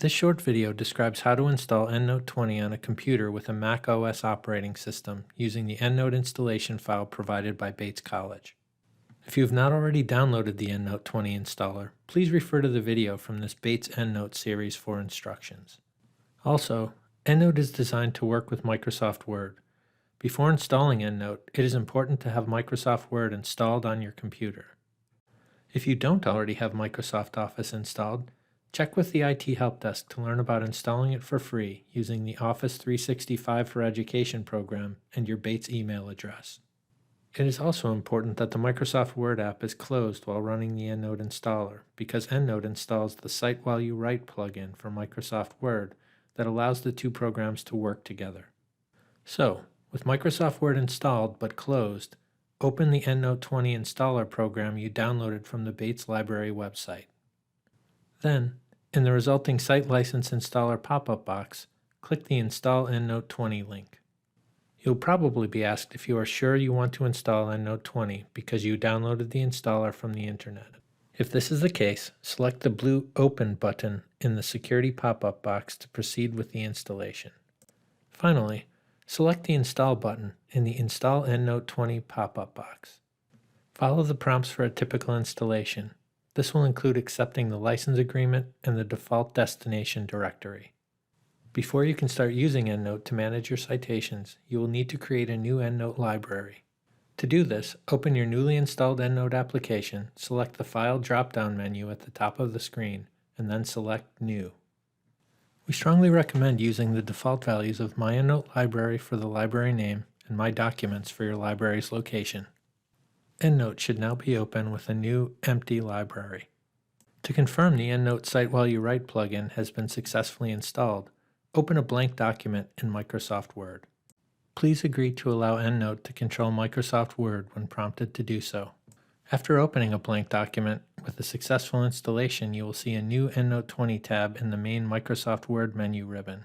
This short video describes how to install EndNote20 on a computer with a macOS operating system using the EndNote installation file provided by Bates College. If you have not already downloaded the EndNote20 installer, please refer to the video from this Bates EndNote series for instructions. Also, EndNote is designed to work with Microsoft Word. Before installing EndNote, it is important to have Microsoft Word installed on your computer. If you don't already have Microsoft Office installed, check with the IT Help Desk to learn about installing it for free using the Office 365 for Education program and your Bates email address. It is also important that the Microsoft Word app is closed while running the EndNote installer because EndNote installs the Cite While You Write plugin for Microsoft Word that allows the two programs to work together. So, with Microsoft Word installed but closed, open the EndNote20 installer program you downloaded from the Bates Library website. Then, in the resulting Site License Installer pop-up box, click the Install EndNote20 link. You'll probably be asked if you are sure you want to install EndNote20 because you downloaded the installer from the internet. If this is the case, select the blue Open button in the Security pop-up box to proceed with the installation. Finally, select the Install button in the Install EndNote20 pop-up box. Follow the prompts for a typical installation. This will include accepting the license agreement and the default destination directory. Before you can start using EndNote to manage your citations, you will need to create a new EndNote library. To do this, open your newly installed EndNote application, select the File drop-down menu at the top of the screen, and then select New. We strongly recommend using the default values of My EndNote Library for the library name and My Documents for your library's location. EndNote should now be open with a new, empty library. To confirm the EndNote Cite While You Write plugin has been successfully installed, open a blank document in Microsoft Word. Please agree to allow EndNote to control Microsoft Word when prompted to do so. After opening a blank document with a successful installation, you will see a new EndNote20 tab in the main Microsoft Word menu ribbon.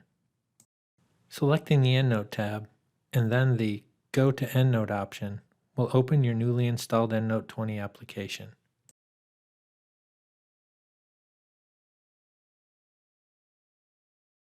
Selecting the EndNote tab and then the Go to EndNote option will open your newly installed EndNote20 application.